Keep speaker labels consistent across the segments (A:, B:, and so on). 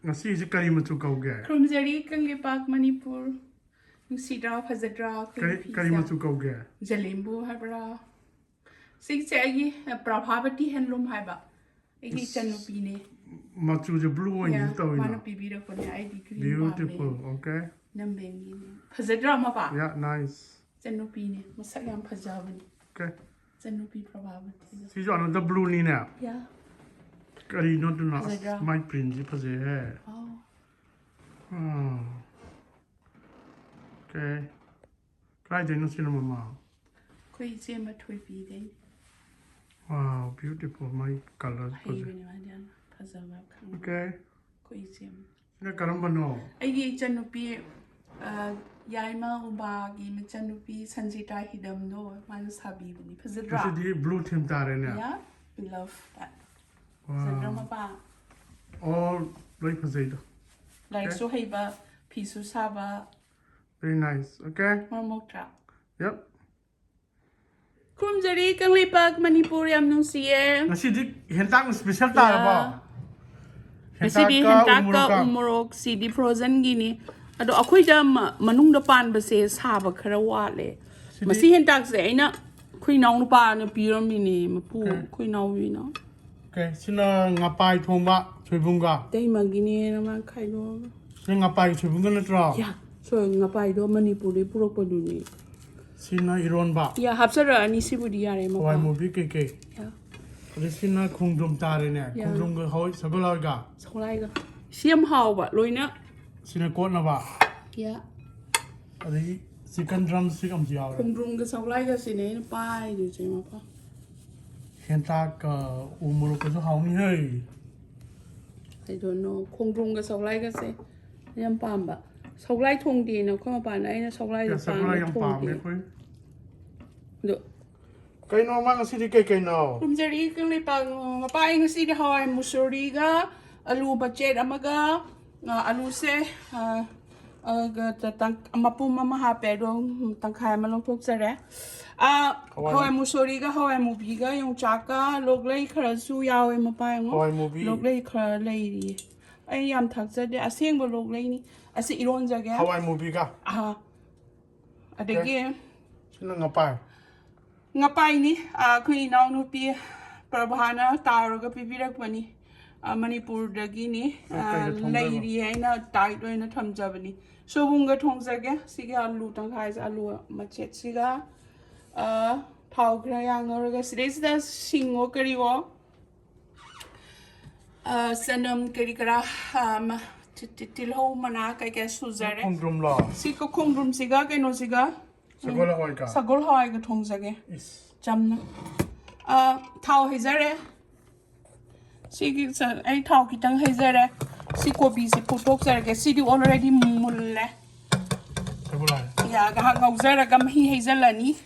A: ngasi kari machu kauge
B: Krumzari Ngapaiga Manipur Sidra Fazadra
A: kari machu kauge
B: Jalimbu Habra Six Agi Prabhavati Handloom Haba Agi Chanupine
A: machu je blue one you to
B: one of Bibira for the ID
A: beautiful okay
B: Nambengi Fazadra Mapa
A: yeah nice
B: Chanupine Masayam Pajavan
A: okay
B: Chanupi Prabhavati
A: see you another blue ni na
B: yeah
A: kari no do not my print ji phase hai oh okay kai de no sin mama
B: Koi Zema Twippy day
A: wow beautiful my color okay
B: Koi Zem
A: na karamba no
B: Agi Chanupi Yaima Ubagi Chanupi Sanjita Hidam no Manus Habibni Fazadra
A: this is the blue theme tare ne
B: yeah we love that
A: wow all like phase
B: like so heba pisu saba
A: very nice okay
B: marmoktra
A: yep
B: Krumzari Ngapaiga Manipur yam nungsiye
A: ngasi di hentak special tare ba
B: Sidi hentak-umorok sidi frozen gini ado akhoi da manung da pan ba se saba khara wa le masi hentak se aina khoi naw nu pa na piram ni mapu khoi naw wi na
A: okay sina ngapai thongba soibumga
B: dai magini na ma khai do
A: sina ngapai soibumga na tra
B: ya so ngapai do Manipur de purok pa du ni
A: sina iron ba
B: ya hapsara ani sibudi yare ma
A: wai movie ke
B: ya
A: sina khongdrum tare ne khongdrum ga hoi sagolhawaiga
B: sagolhawaiga siam haw ba loina
A: sina ko na ba
B: ya
A: adi chicken drum stick am ji aw
B: khongdrumga sagolhawaiga sine pai du che ma pa
A: hentak-umorok ko haw ni hey
B: I don't know khongdrumga sagolhawaiga se yam pam ba saglai thong di na ko pa na ina saglai da
A: saglai yang pam ne koi
B: do
A: kai no ma ngasi di kai no
B: Krumzari Ngapaiga ngasi di Haore Musori ga alu budget amaga alu se mapum mama hape do tangkai ma longthok jare Haore Musori ga Haore Mubi ga yung chaka loglai khara su yawe mapai ngo loglai khara lei ri ai yam thak jade aseng bo loglai ni asi iron jage
A: Haore Mubi ga
B: adege
A: sina ngapai
B: ni kui naw nu pi prabhana taroga pibirak pani Manipur dagi ni leiri haina tight oina thamjabani sobunga thongjage siga alu tangkhai alu machet siga thau gra yangoraga sida singo kariwo sanam kari kara tilho mana kai suzare
A: khongdrum la
B: sika khongdrum siga kaino siga sagolhawaiga thongjage jamna thau hezare sigi ai thau kitang hezare si kopi se putok sarage sidi already mulle ya ga ngauzara gam hi hezalani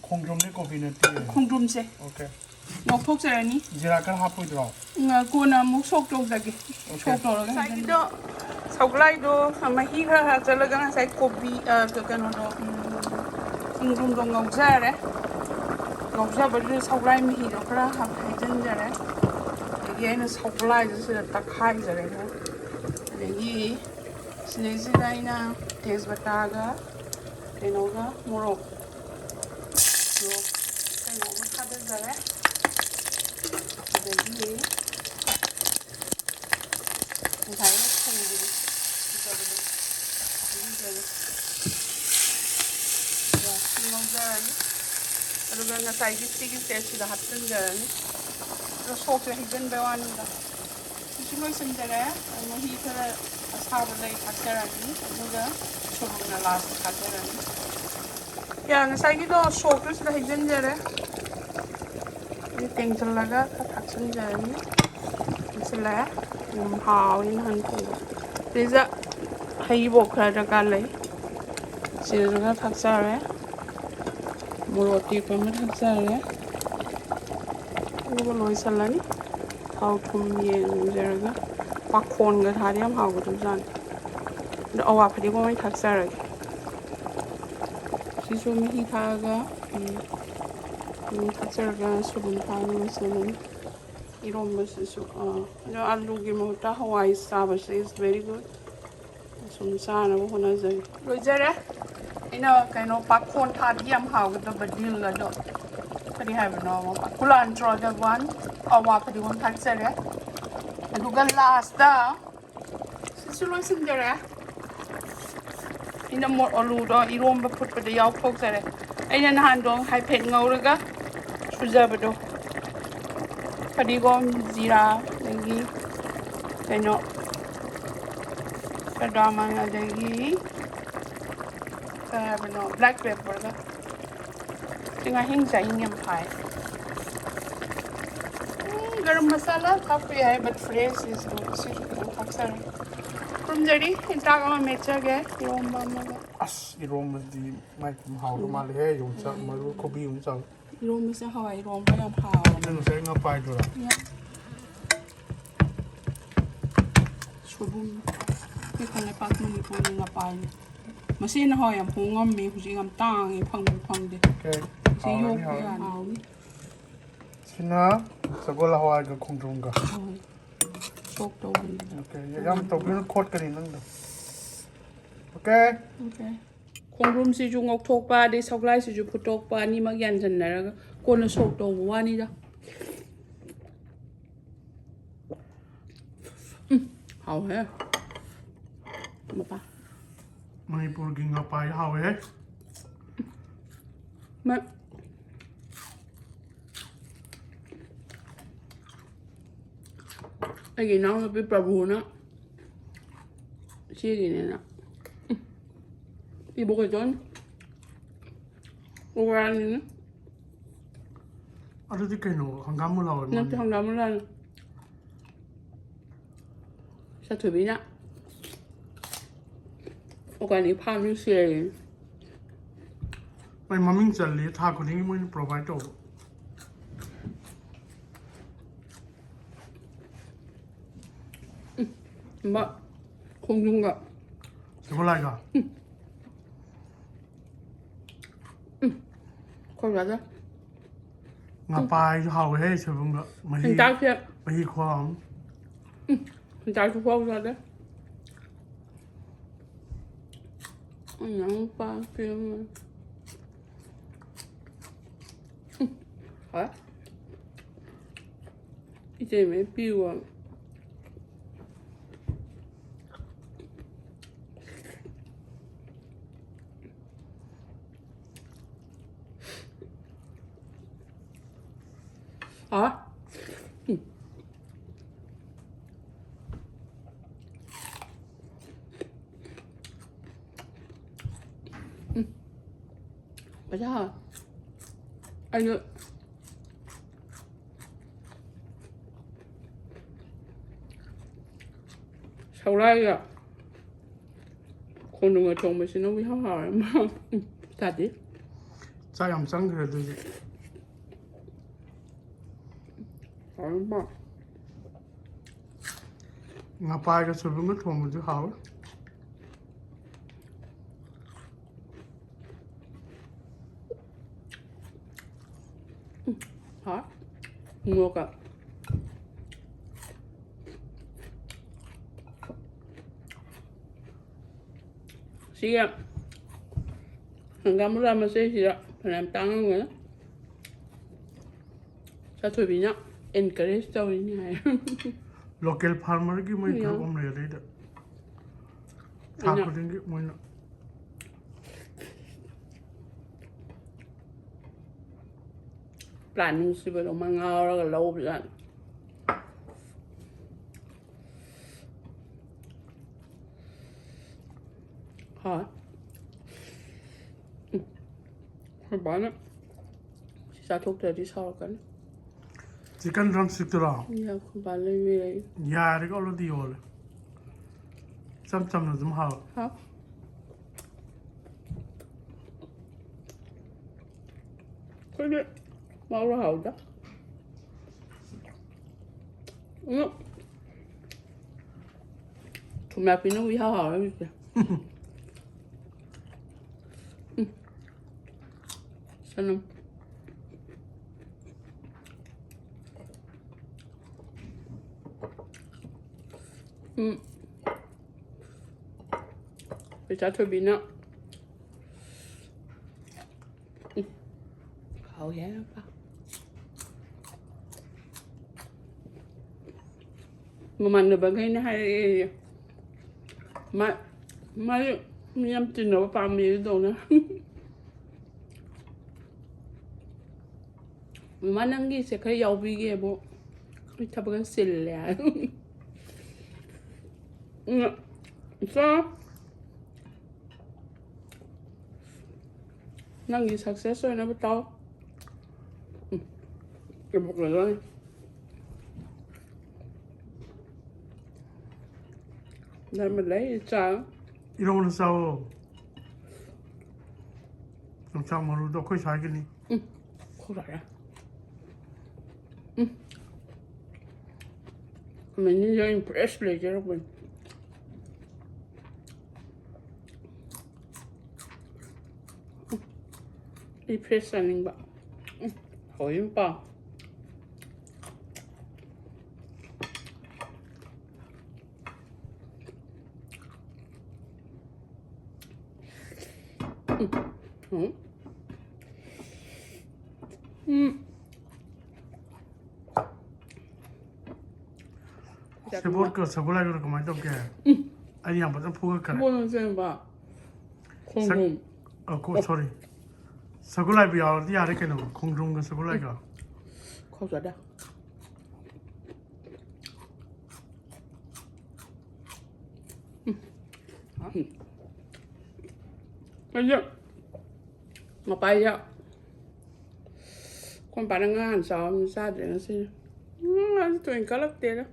A: khongdrum ne kopi ne
B: khongdrum se
A: okay
B: no thok sarani
A: jira ka hapoi dro
B: nga kona mu sok tok dage sok tok ga sai do saglai do mahi ha chalaga sai kopi ka no do khongdrum do ngauzare ngauzabalu saglai mi hi do kra ha haijan jare again saglai just takhai jare ga adegi sinesi daina tezbataga kenoga morok so kenoga khade jare adegi ngai na khungi sabalu ya ngauzaran aduga na sai sticky stage da hapsen jare ro sok la higen bewani da sisi loi semjare ma hi thara asaba lai thakjarani aduga sobuna last thakjarani ya na sai gi do sok la higen jare ni tengchal laga thaksen jarani isla hawin han ko reza hai bo khra daga lai sirga thakjare moroti ko ma thakjare 이거 로이살라니 하우 콤예 저러가 박콘 거 다리암 하고 도전 근데 어와 그리고 많이 탁사라게 시소미 히타가 탁사가 수분 파는 것은 이런 알루기 먹다 하와이 스타버스 is very good. 좀 싸나고 혼자서. 로제래? 이나 그냥 박콘 타디암 하고도 버딜라도. 그리 하면 쿨한 트로가 원 아와 그리 원 탈세래. 누가 라스다. 실로 신데래. 이나 뭐 얼루도 이런 거 풋부터 야 폭세래. 이나 한동 하이펜 ngau르가 수자버도. 그리고 지라 여기 그냥 그다음에 여기 그다음에 black pepper가 제가 행사 인념 파이 garam masala coffee है but fresh is good सिर्फ अक्सर from जरी इंटागा में चगे रोम बामगा
A: As 이러면디 마이크 하우도 말해 용차 마루 고비 용차
B: रोम से हवाई रोम का यम हाव
A: 내가 생각 빠이더라
B: 소금 이 칸에 빠트는 보는 거 빠이 마신 하야 봉엄 미 후지 감 땅이 팡팡데
A: 오케이
B: 지요 야 나오니
A: 신나 sagolhawaiga-khongdrumga
B: 속도
A: 오케이 양 또비는 콧거리 있는데 오케이
B: 오케이 콩룸 시주 ngokthokpa de soklai siju phutokpa ni magyan janna kona sok to wani da hao he mapa
A: Manipuri Ngapaiga-Soibumga
B: ma Lagi nang lebih prabuna sini nena ibu kejon orang ini
A: ada di keno hanggamu lawan
B: nanti hangga mulan satu bina orang ini paham sih
A: ไปมามิ่งจันเลยทาคนนี้มัน provide ตัว
B: mbak khongdrumga
A: sagolhawaiga
B: kau ada
A: Ngapaiga-Soibumga mahi
B: hentak siap
A: mahi kuam
B: hentak tu kau ada yang apa film hả 이제 왜 비워 hả 맞아 아니 sau đây à con đừng ở chồng mình xin nó bị hao hao mà thật đi
A: 在养生 그래도
B: 얼마
A: Ngapaiga-Soibumga 도움도 하고
B: hả ngược à siap kamu lama sih siap penam tangan nggak satu banyak encourage tau ini hai
A: local farmer की मैं घर om ले रही था था को देंगे मैं
B: planning sih belum mangau lah kalau bukan hả banyak sisa thuốc rồi đi sau kan
A: chicken drumstick तो रहा
B: ya kembali về
A: यार ये कौन दी होल चम ना तुम how
B: hả cái gì mau ra hậu đó tụi mẹ pin nó bị hao hao đấy kìa sao không ไปจัดทบินเนาะเขาแย่ปะมันเบางทีนะให้มามีน้ำจิ้มหรือว่าปลามีตรงนะมันนั่งกินเสร็จก็ยาวไปเก็บบ่ไม่ทำกันเสร็จแล้วก็นั่งกิน success เลยนะพี่ต๊อกเก็บหมดเลยได้มาเลยจ้า
A: 이러면 싸워. 좀 참으로 너 거의 잘 겠니?
B: 그래. Men jag är impressed, 여러분. 이 프레스하는 거. 거인바.
A: 세볼까 sagolhawaiga 그만 좀 게. 아니 한번 좀 보고 그래.
B: 뭐는 좀 봐. 콩콩.
A: sorry. sagolhawaiga 어디 알겠노? khongdrumga sagolhawaiga.
B: 거기다. Ayo, Ngapaiga. Con bà đang ăn sao sao để nó xin. Tụi mình có lắc tiền đó.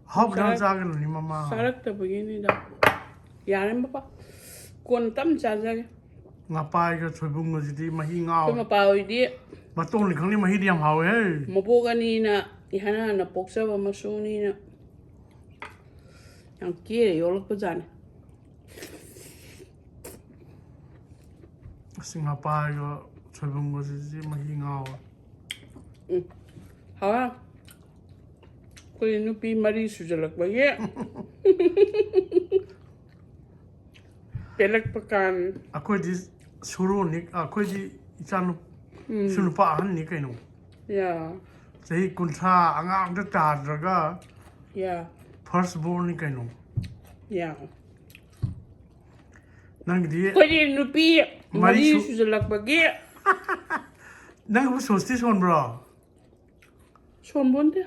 A: Hop đang ra cái gì mama.
B: Sao lắc từ begini đâu. Ya em papa. Con tâm cha ra.
A: Ngapaiga-Soibumga gì mà hi ngao.
B: Con mà bao đi.
A: Mà tông này khẳng định mà hi điểm hào ấy.
B: Mà bố cái này nè, ihana na bốc sao mà số này nè. Yang kia thì yếu lắm bây giờ này.
A: Ngapaiga-Soibumga gì mà hi ngao.
B: Hả? Kaya no pi mari sujalak ba ye? Pelak pakan.
A: Ako di suru ni, ako di isan sunu paahan ni kaino.
B: Ya.
A: Jadi kunsa angang de tadraga.
B: Ya.
A: First born ni kaino.
B: Ya.
A: Nang di.
B: Kaya no pi mari sujalak ba ye?
A: Nang bu sosti son bro.
B: Son bonde?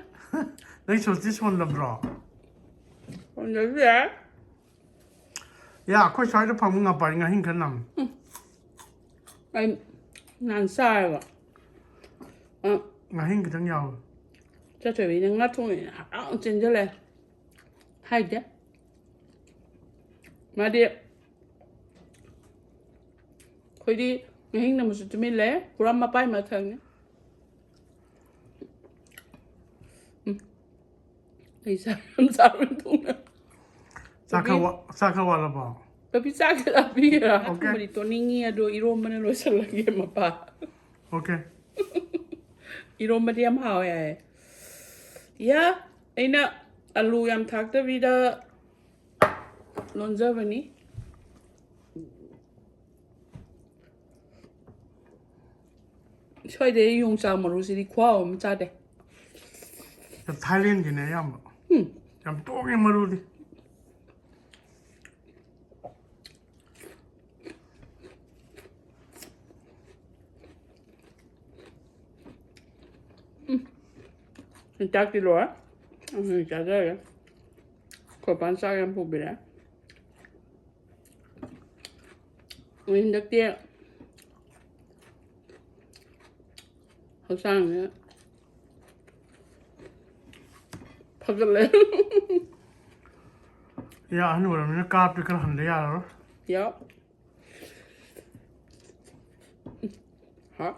A: Nang sosti son la bro.
B: On the ya.
A: Ya, ako sai de phang Ngapaiga hin kan nam.
B: Ai nan sai ba.
A: Hin kan yao.
B: Cho trời bị ngắt thôi, áo trên cho lên. Hay chứ. Mà đi. Khơi đi, ngày hình nào mà sự mình lẽ, gram mà bay mà thằng nhá. Thì sao mình thu nữa.
A: Sakawa la ba.
B: Tapi sakit tapi ya. Aku beri toningi ado iroma na lo sa lagi mapa.
A: Okay.
B: Iroma diam hao ya. Ya, ina alu yam thakta vida lonza bani. Choi de yung sa maru si di kwa om cha de.
A: Thailand ki ne yam. Yam tong yam maru di. Hentak di luar. Jaga ya. Korban sa yang pubira. Hentak dia. Hasang ya. Pagal. Ya, anu orang ni kap dikal hande ya.
B: Ya. Ha.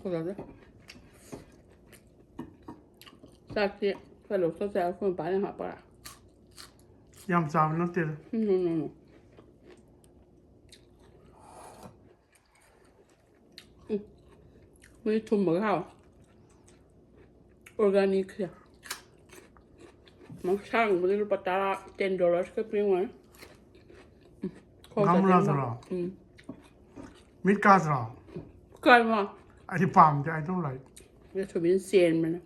B: Kolla. Sakti, kalau saya pun banyak apa?
A: Yam sam no tir.
B: No. ไม่ทุ่มเหมือนเขาออร์แกนิกเนี่ยมันช่างมันรู้ปัตตา$10ก็เพียงไว้
A: Gamla Meat Kazra.
B: ใกล้มาก
A: I palm, I don't like.
B: จะถูกเป็นเซียนมันนะ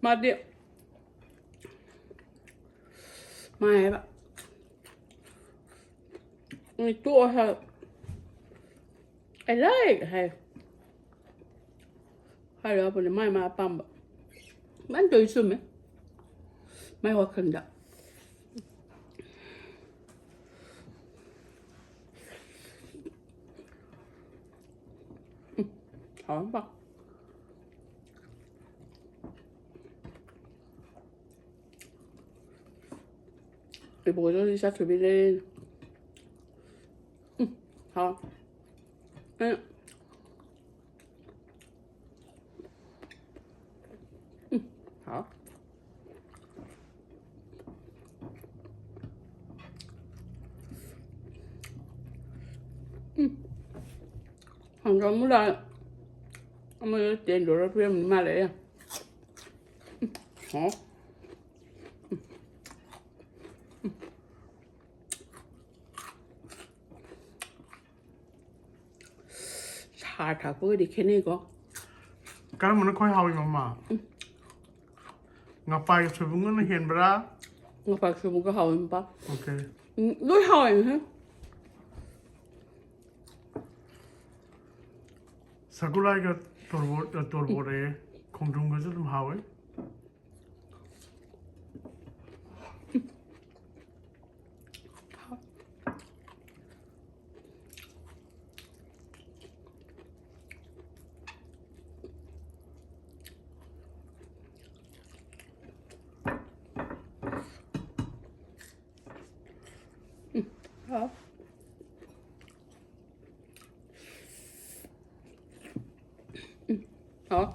B: มาเดี๋ยวมาไงปะมีตัวเหรออะไรให้เราเป็นไม่มาปั๊มบะมันจะยุ่งไหมไม่ว่าขึ้นดะหอมปะไอ้โบจะดิฉันถือไปเล่น好，好，hàng rau muống đài, ông ấy tiền đồ ra phim mà lấy à, hả? Thả bữa đi cái này có.
A: Cái đó mình khói hào mà. Ngapaiga-Soibumga nó hiện ra.
B: Ngapaiga-Soibumga hào em ba.
A: Ok.
B: Đối hào em hả?
A: Sagolhawaiga-khongdrumga rất là hào ấy.
B: Hả? Hả?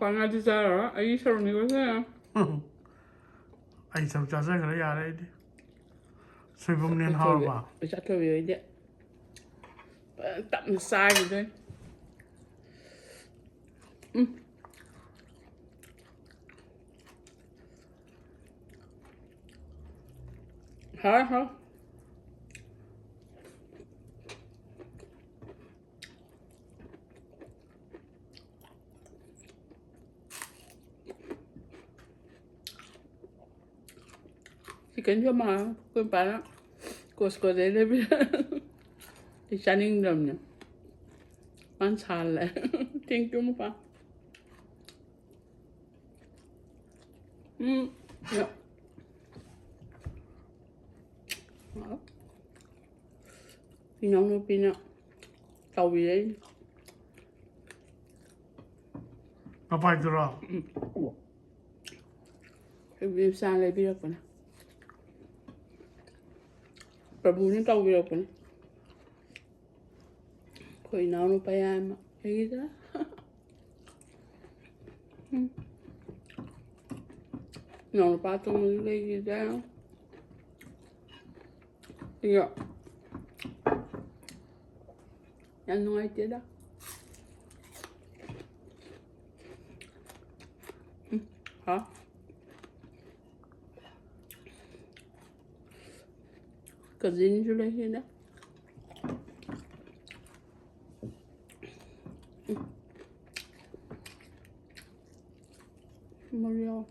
B: Còn ai đi ra rồi? Ai sao rồi có thế à?
A: Ai sao cha ra cái này đấy đi. Soibum nên hào mà.
B: Chắc thôi vậy đấy. Tạm sai rồi đấy. Hả? Chicken cho mà quên bán á, Costco đấy đấy biết, thì chăn in đầm nhỉ, bán sàn lại, tiếng chúng mà, dạ. Thì nhóm nó pin ạ, tàu gì đấy,
A: Ngapaiga-Soibumga.
B: cái viêm sàn này biết được nè. Prabu tau bila pun. Koi nào nó bay am, cái gì đó. Nó ba tung lấy gì đó. Dạ. Anh nói chứ đó. Hả? Cái gì nữa đây đó. Mario.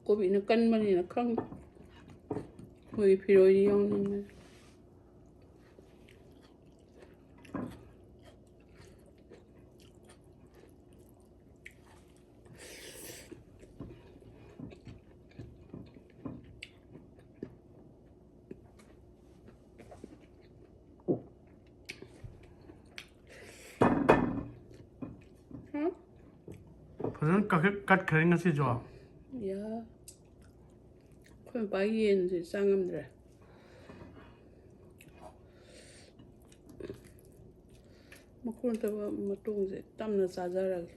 B: Cô bị nó cân mà thì nó không. Người phi rồi đi không.
A: Phần cắt kering nasi jual.
B: Ya. Kau bagian sih sangam deh. ꯃꯈꯣꯟ ꯇꯥꯕ ꯃꯇꯨꯡꯁꯦ ꯇꯞꯅ ꯆꯥꯖꯔꯒꯦ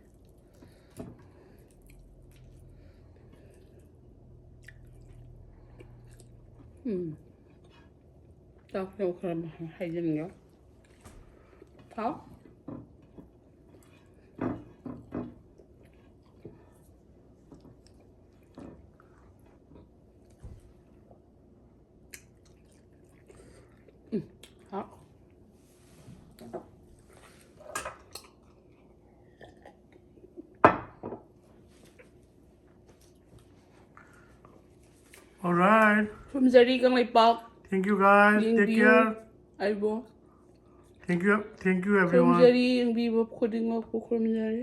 B: ꯆꯥꯛꯁꯦ ꯈꯔ ꯍꯩꯖꯤꯟꯒꯦ ꯊꯥꯎ好。
A: Alright.
B: ꯈꯨꯔꯨꯝꯖꯔꯤ Kangleipak
A: Thank you guys. Take
B: ꯌꯦꯡꯕꯤꯌꯨ
A: care.
B: ꯑꯩꯕꯨ
A: Thank you everyone.
B: ꯈꯨꯔꯨꯝꯖꯔꯤ ꯌꯦꯡꯕꯤꯕ ꯈꯨꯗꯤꯡꯃꯛꯄꯨ ꯈꯨꯔꯨꯝꯖꯔꯤ